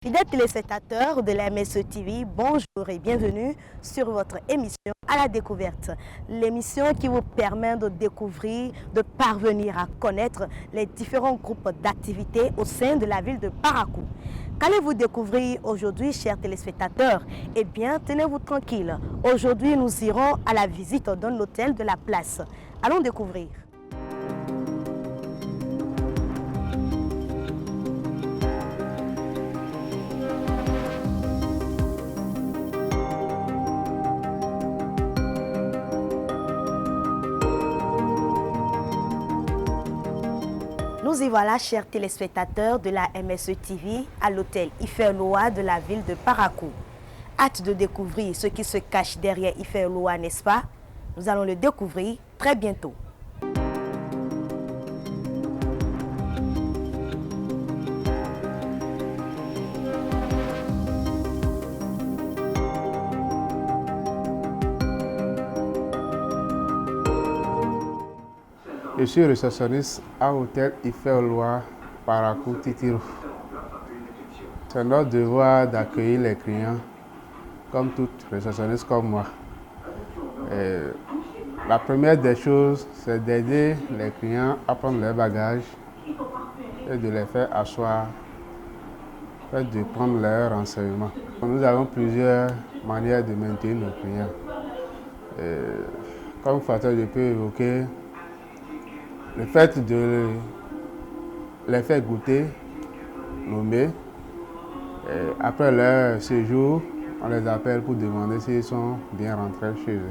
Fidèles téléspectateurs de la MSE TV, bonjour et bienvenue sur votre émission à la découverte. L'émission qui vous permet de découvrir, de parvenir à connaître les différents groupes d'activités au sein de la ville de Parakou. Qu'allez-vous découvrir aujourd'hui, chers téléspectateurs? Eh bien, tenez-vous tranquille. Aujourd'hui, nous irons à la visite d'un hôtel de la place. Allons découvrir. Nous y voilà, chers téléspectateurs de la MSE TV, à l'hôtel Iferloa de la ville de Parakou. Hâte de découvrir ce qui se cache derrière Iferloa, n'est-ce pas? Nous allons le découvrir très bientôt. Je suis réceptionniste à l'hôtel Iferloa Parakou Titiro. C'est notre devoir d'accueillir les clients comme toute réceptionniste comme moi. La première des choses, c'est d'aider les clients à prendre leurs bagages et de les faire asseoir, de prendre leurs renseignements. Nous avons plusieurs manières de maintenir nos clients. Comme facteur, je peux évoquer le fait de les faire goûter nos mets. Après leur séjour, on les appelle pour demander s'ils sont bien rentrés chez eux.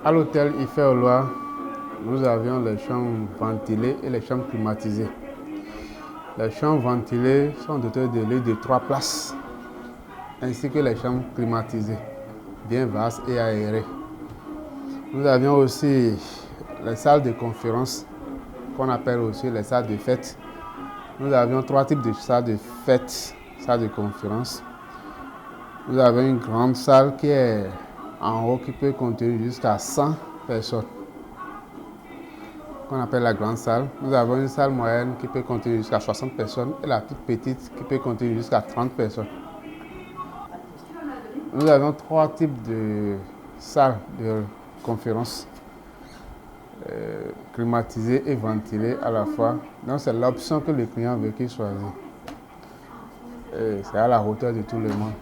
À l'hôtel Iferloa, nous avions les chambres ventilées et les chambres climatisées. Les chambres ventilées sont dotées de lits de 3 places, ainsi que les chambres climatisées, bien vastes et aérées. Nous avions aussi les salles de conférence, qu'on appelle aussi les salles de fête. Nous avions 3 types de salles de fête, salles de conférence. Nous avons une grande salle qui est en haut qui peut contenir jusqu'à 100 personnes, qu'on appelle la grande salle. Nous avons une salle moyenne qui peut contenir jusqu'à 60 personnes et la toute petite qui peut contenir jusqu'à 30 personnes. Nous avons 3 types de salles de conférence. Climatisé et ventilé à la fois. Donc c'est l'option que le client veut qu'il choisisse. C'est à la hauteur de tout le monde.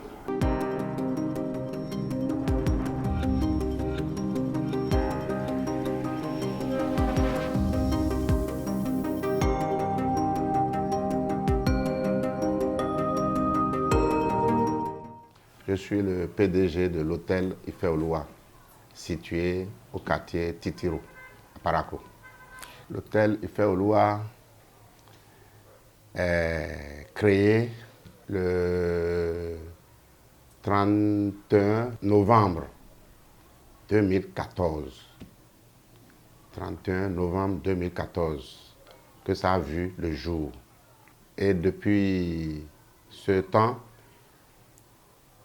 Je suis le PDG de l'hôtel Iferloa, situé au quartier Titiro, à Parakou. L'hôtel Iferloa est créé le 31 novembre 2014. 31 novembre 2014 que ça a vu le jour. Et depuis ce temps,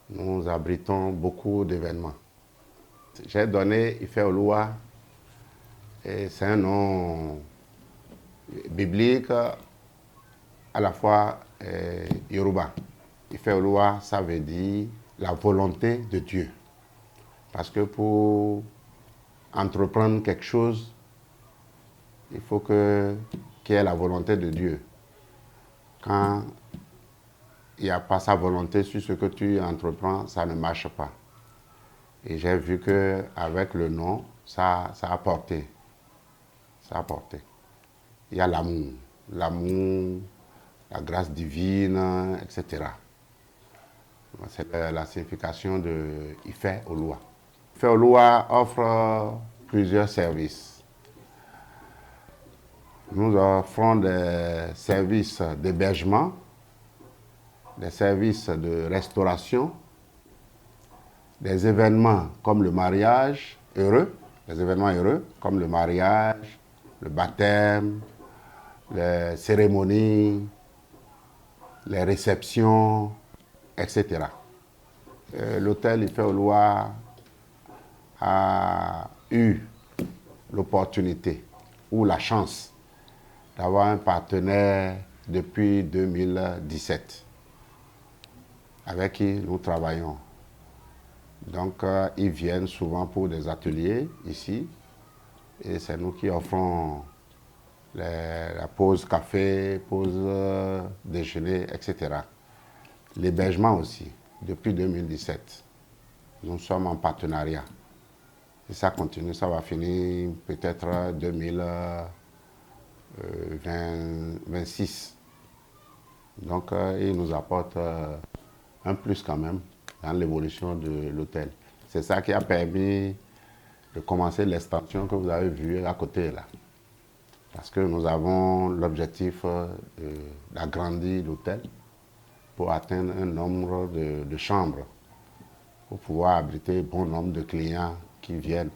nous abritons beaucoup d'événements. J'ai donné Iferloa, et c'est un nom biblique, à la fois Yoruba. Iferloa, ça veut dire la volonté de Dieu. Parce que pour entreprendre quelque chose, il faut qu'il y ait la volonté de Dieu. Quand il n'y a pas sa volonté sur ce que tu entreprends, ça ne marche pas. Et j'ai vu qu'avec le nom, ça a porté. Ça a porté. Il y a l'amour, la grâce divine, etc. C'est la signification de Iferloa. Iferloa offre plusieurs services. Nous offrons des services d'hébergement, des services de restauration, des événements comme le mariage heureux, comme le mariage, le baptême, les cérémonies, les réceptions, etc. L'hôtel Iferloa a eu l'opportunité ou la chance d'avoir un partenaire depuis 2017, avec qui nous travaillons. Donc, ils viennent souvent pour des ateliers ici, et c'est nous qui offrons la pause café, pause déjeuner, etc. L'hébergement aussi, depuis 2017. Nous sommes en partenariat. Et ça continue, ça va finir peut-être 2026. Donc, ils nous apportent un plus quand même dans l'évolution de l'hôtel. C'est ça qui a permis de commencer l'extension que vous avez vue à côté là. Parce que nous avons l'objectif d'agrandir l'hôtel pour atteindre un nombre de chambres, pour pouvoir abriter bon nombre de clients qui viennent.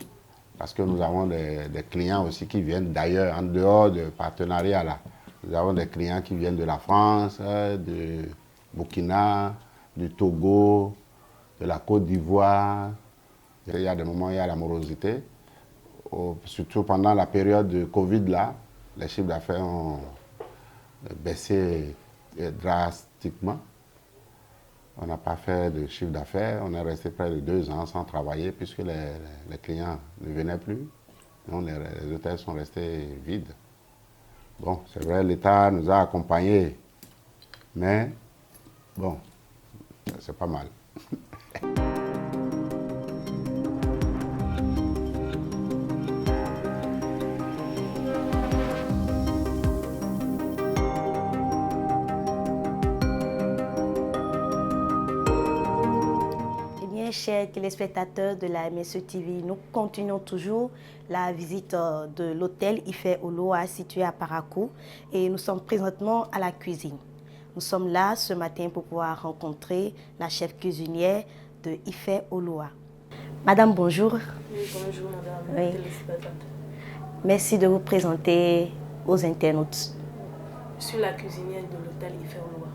Parce que nous avons des clients aussi qui viennent d'ailleurs, en dehors du partenariat là. Nous avons des clients qui viennent de la France, de Burkina, du Togo, de la Côte d'Ivoire. Il y a des moments où il y a la morosité. Surtout pendant la période de Covid là, les chiffres d'affaires ont baissé drastiquement. On n'a pas fait de chiffre d'affaires. On est resté près de 2 ans sans travailler puisque les clients ne venaient plus. Donc les hôtels sont restés vides. Bon, c'est vrai, l'État nous a accompagnés, mais bon, c'est pas mal. Chers téléspectateurs de la MSE TV, nous continuons toujours la visite de l'hôtel Ife Oloa situé à Parakou et nous sommes présentement à la cuisine. Nous sommes là ce matin pour pouvoir rencontrer la chef cuisinière de Ife Oloa. Madame, bonjour. Oui, bonjour madame, Oui. téléspectateur. Merci de vous présenter aux internautes. Je suis la cuisinière de l'hôtel Ife Oloa.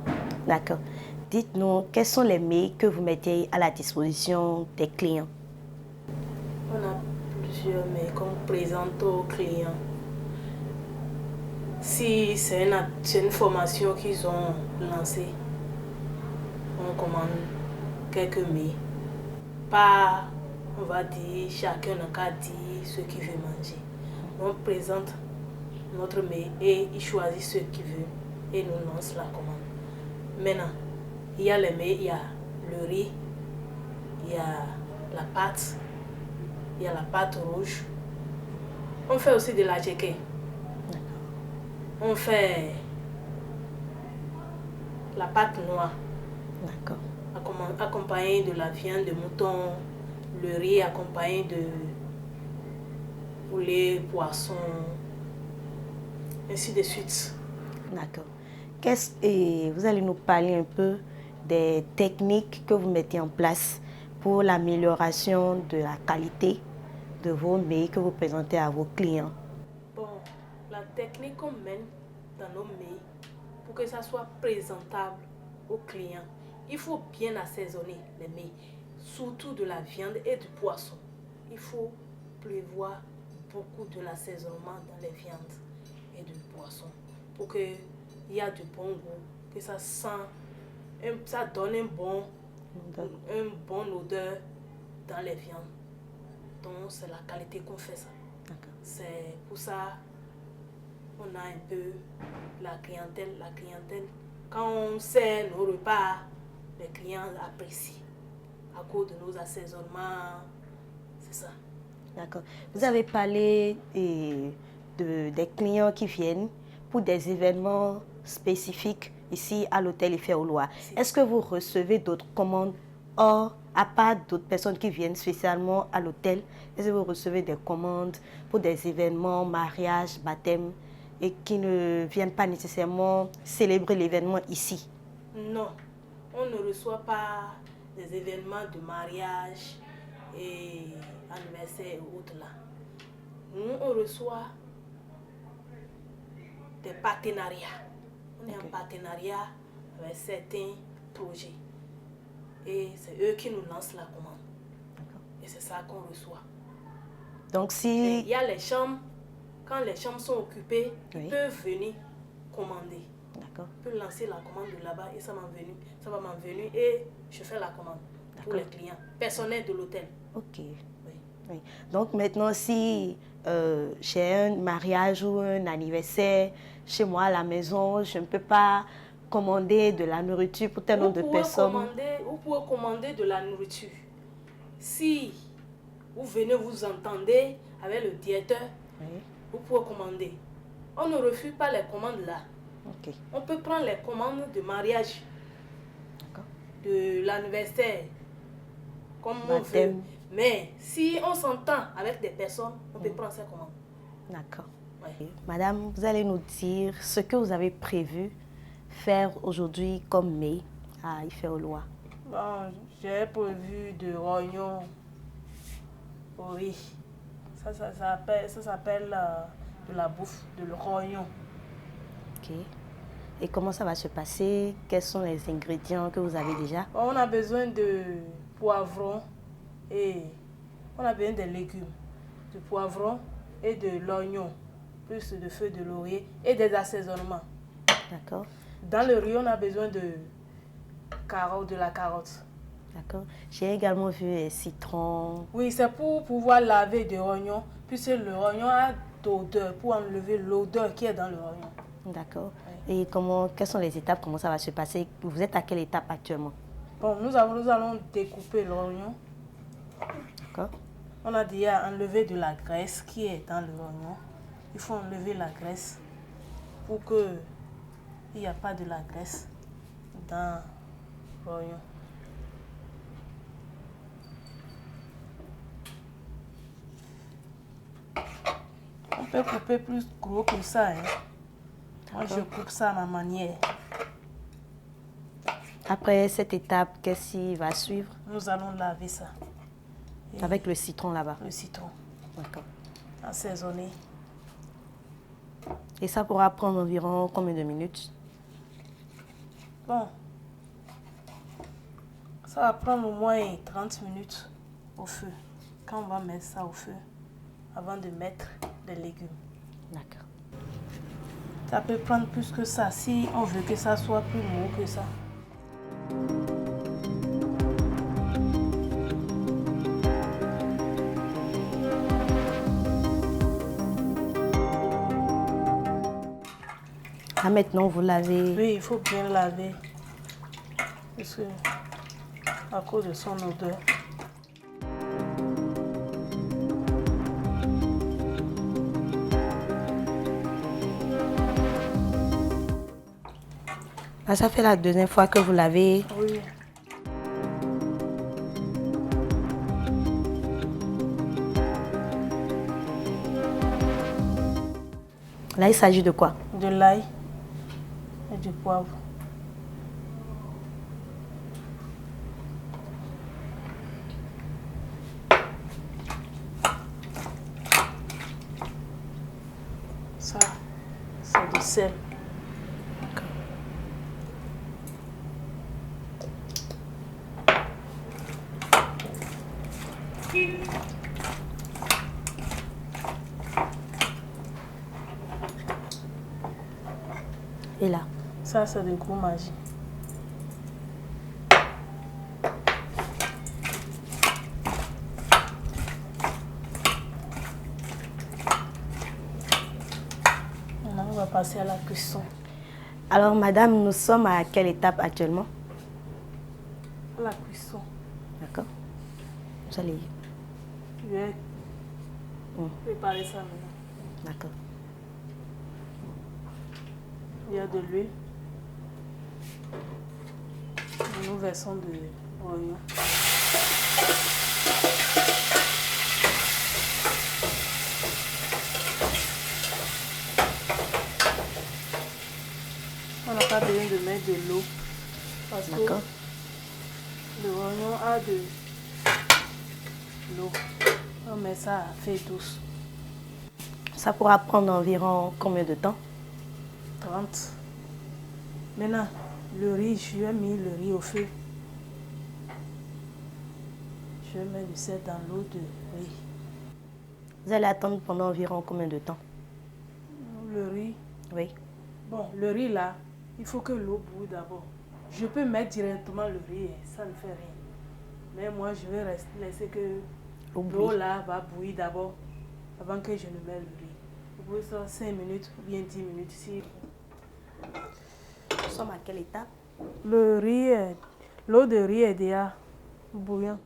D'accord. Dites-nous, quels sont les mets que vous mettez à la disposition des clients? On a plusieurs mets qu'on présente aux clients. Si c'est une formation qu'ils ont lancée, on commande quelques mets. Pas, on va dire, chacun n'a qu'à dire ce qu'il veut manger. On présente notre mets et il choisit ce qu'il veut et nous lance la commande. Maintenant, il y a les mets, il y a le riz, il y a la pâte rouge. On fait aussi de la tchéké. On fait la pâte noire. D'accord. Accompagnée de la viande de mouton, le riz accompagné de poulet, poisson, ainsi de suite. D'accord. Et vous allez nous parler un peu des techniques que vous mettez en place pour l'amélioration de la qualité de vos mets que vous présentez à vos clients. Bon, la technique qu'on mène dans nos mets, pour que ça soit présentable aux clients, il faut bien assaisonner les mets, surtout de la viande et du poisson. Il faut prévoir beaucoup de l'assaisonnement dans les viandes et du poisson pour qu'il y ait du bon goût, que ça sent, ça donne un bon odeur dans les viandes. Donc c'est la qualité qu'on fait ça. C'est pour ça qu'on a un peu la clientèle. Quand on sert nos repas, les clients apprécient à cause de nos assaisonnements. C'est ça. D'accord. Vous avez parlé des clients qui viennent pour des événements spécifiques ici à l'hôtel Ife Oloa. Est-ce que vous recevez d'autres commandes à part d'autres personnes qui viennent spécialement à l'hôtel? Est-ce que vous recevez des commandes pour des événements, mariages, baptêmes et qui ne viennent pas nécessairement célébrer l'événement ici? Non, on ne reçoit pas des événements de mariage et anniversaire et autres là. Nous, on reçoit des partenariats. On est en partenariat avec certains projets. Et c'est eux qui nous lancent la commande. Et c'est ça qu'on reçoit. Donc si... Il y a les chambres. Quand les chambres sont occupées, oui, ils peuvent venir commander. D'accord. Je peux lancer la commande de là-bas et ça va m'envenir et je fais la commande pour les clients personnels de l'hôtel. Ok. Oui. Oui. Donc maintenant, si j'ai un mariage ou un anniversaire chez moi à la maison, je ne peux pas commander de la nourriture pour tel nombre de personnes. Vous pouvez commander de la nourriture. Si vous venez, vous entendez avec le directeur, Oui. vous pouvez commander. On ne refuse pas les commandes là. Ok. On peut prendre les commandes de mariage, D'accord. de l'anniversaire, comme on veut. Baptême. Mais si on s'entend avec des personnes, on peut prendre ces commandes. D'accord. Ouais. Madame, vous allez nous dire ce que vous avez prévu faire aujourd'hui comme mai à Ifeoluwa. Bon, j'ai prévu de rognons. Oui. Ça s'appelle de la bouffe, de rognon. Ok. Et comment ça va se passer? Quels sont les ingrédients que vous avez déjà? On a besoin de poivrons et on a besoin des légumes, de poivrons et de l'oignon, plus de feuilles de laurier et des assaisonnements. D'accord. Dans le riz, on a besoin de la carotte. D'accord. J'ai également vu les citrons. Oui, c'est pour pouvoir laver des oignons, puisque le oignon a d'odeur, pour enlever l'odeur qui est dans le oignon. D'accord. Oui. Et quelles sont les étapes? Comment ça va se passer? Vous êtes à quelle étape actuellement? Bon, nous allons découper l'oignon. D'accord. On a déjà enlevé de la graisse qui est dans l'oignon. Il faut enlever la graisse pour qu'il n'y ait pas de la graisse dans l'oignon. On peut couper plus gros que ça. Hein. Moi, je coupe ça à ma manière. Après cette étape, qu'est-ce qui va suivre? Nous allons laver ça. Et avec le citron là-bas. le citron. D'accord. Assaisonné. Et ça pourra prendre environ combien de minutes? Bon. Ça va prendre au moins 30 minutes au feu. Quand on va mettre ça au feu, avant de mettre les légumes. D'accord. Ça peut prendre plus que ça si on veut que ça soit plus mou que ça. Ah, maintenant, vous lavez. Oui, il faut bien laver. Parce que, à cause de son odeur. Ah, ça fait la deuxième fois que vous lavez. Oui. Là, il s'agit de quoi? De l'ail et du poivre. Ça, c'est du sel. Et là? Ça, c'est du goût magique. Maintenant, on va passer à la cuisson. Alors, madame, nous sommes à quelle étape actuellement? La cuisson. D'accord. Vous allez. Je vais préparer ça maintenant. D'accord. Il y a de l'huile. Nous versons de l'oignon. On n'a pas besoin de mettre de l'eau. Parce que D'accord. l'oignon a de l'eau. On met ça à feu douce. Ça pourra prendre environ combien de temps? 30. Maintenant, le riz, je vais mettre le riz au feu. Je vais mettre du sel dans l'eau de riz. Vous allez attendre pendant environ combien de temps? Le riz. Oui. Bon, le riz là, il faut que l'eau bouille d'abord. Je peux mettre directement le riz, ça ne fait rien. Mais moi, je vais laisser que l'eau là va bouillir d'abord avant que je ne mette le riz. Vous pouvez faire 5 minutes ou bien 10 minutes ici. Nous sommes à quelle étape? L'eau de riz est déjà bouillante.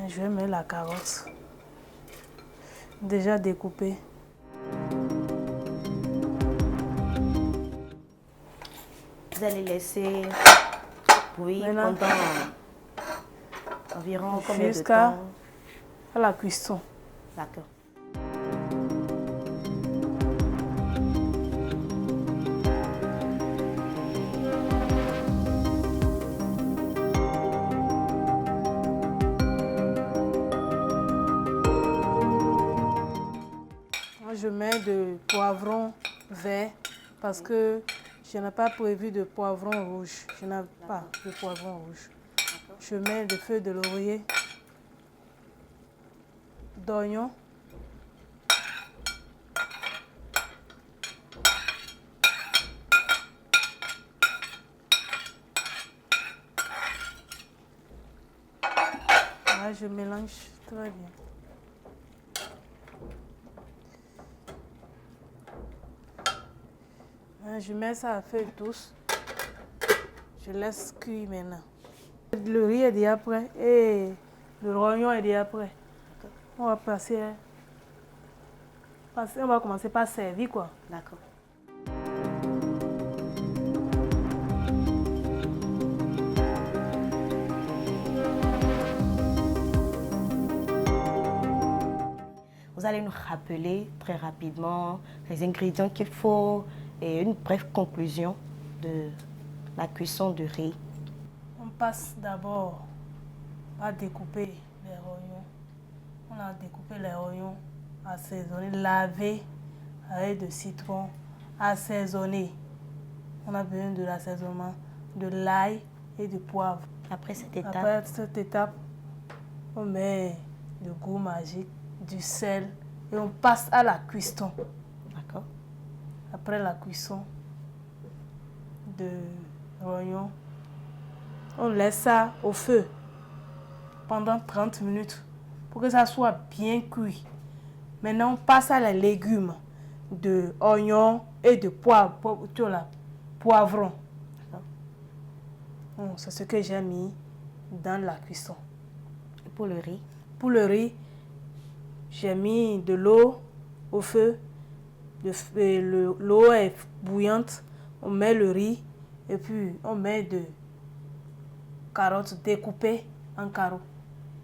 Je vais mettre la carotte déjà découpée. Vous allez laisser bouillir pendant environ combien de temps? Jusqu'à la cuisson. D'accord. Je mets de poivron vert parce que je n'ai pas prévu de poivron rouge. Je n'ai pas de poivron rouge. Je mets des feuilles de laurier, d'oignon, là, je mélange très bien. Je mets ça à feu douce. Je laisse cuire maintenant. Le riz est déjà prêt et le rognon est déjà prêt. On va on va commencer par servir quoi. D'accord. Vous allez nous rappeler très rapidement les ingrédients qu'il faut et une brève conclusion de la cuisson du riz. On passe d'abord à découper les rognons. On a découpé les rognons, assaisonner, laver avec de citron, assaisonner. On a besoin de l'assaisonnement, de l'ail et du poivre. Après cette étape, on met le goût magique, du sel et on passe à la cuisson. D'accord. Après la cuisson de l'oignon, on laisse ça au feu pendant 30 minutes pour que ça soit bien cuit. Maintenant, on passe à les légumes de oignon et de poivron. C'est ce que j'ai mis dans la cuisson. Et pour le riz? Pour le riz, j'ai mis de l'eau au feu. L'eau est bouillante. On met le riz et puis on met de carottes découpées en carreaux.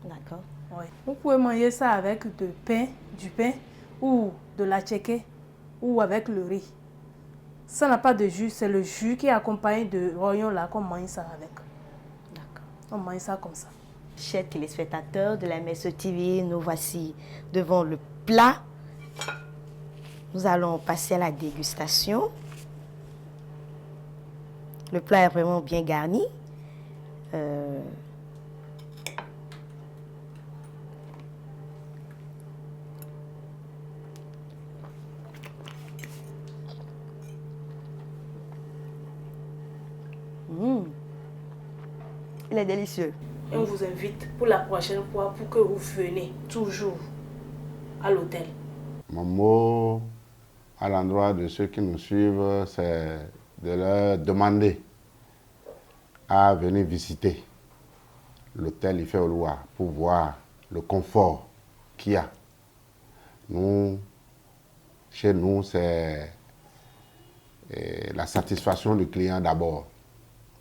D'accord. Oui. Vous pouvez manger ça avec du pain ou de la tchéké ou avec le riz. Ça n'a pas de jus, c'est le jus qui est accompagné de rognon là qu'on mange ça avec. D'accord. On mange ça comme ça. Chers téléspectateurs de la MSE TV, nous voici devant le plat. Nous allons passer à la dégustation. Le plat est vraiment bien garni. Il est délicieux. Et on vous invite pour la prochaine fois pour que vous venez toujours à l'hôtel. Mon mot à l'endroit de ceux qui nous suivent, c'est de leur demander à venir visiter l'hôtel Ifeoluwa pour voir le confort qu'il y a. Chez nous, c'est la satisfaction du client d'abord.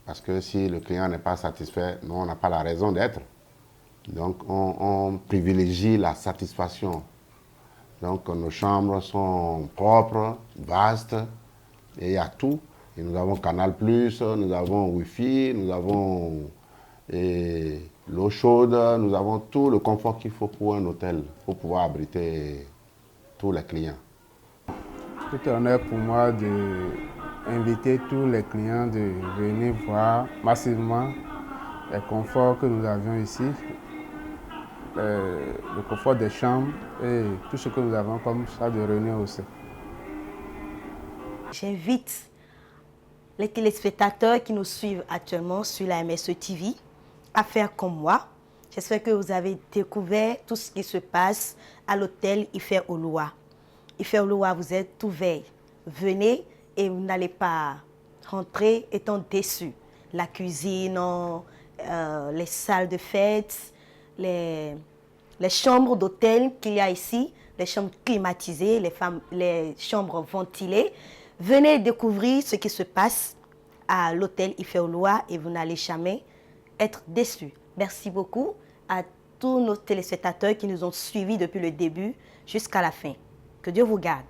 Parce que si le client n'est pas satisfait, nous, on n'a pas la raison d'être. Donc, on privilégie la satisfaction. Donc, nos chambres sont propres, vastes, et il y a tout. Et nous avons Canal+, nous avons Wi-Fi, nous avons l'eau chaude, nous avons tout le confort qu'il faut pour un hôtel, pour pouvoir abriter tous les clients. Tout honneur pour moi d'inviter tous les clients de venir voir massivement les conforts que nous avions ici, le confort des chambres et tout ce que nous avons comme ça de réunion aussi. J'invite les téléspectateurs qui nous suivent actuellement sur la MSE TV à faire comme moi. J'espère que vous avez découvert tout ce qui se passe à l'hôtel Ife Oloa. Ife Oloa, vous êtes ouvert. Venez et vous n'allez pas rentrer étant déçus. La cuisine, les salles de fête, les chambres d'hôtel qu'il y a ici, les chambres climatisées, les chambres ventilées. Venez découvrir ce qui se passe à l'hôtel Ife Oloa et vous n'allez jamais être déçus. Merci beaucoup à tous nos téléspectateurs qui nous ont suivis depuis le début jusqu'à la fin. Que Dieu vous garde.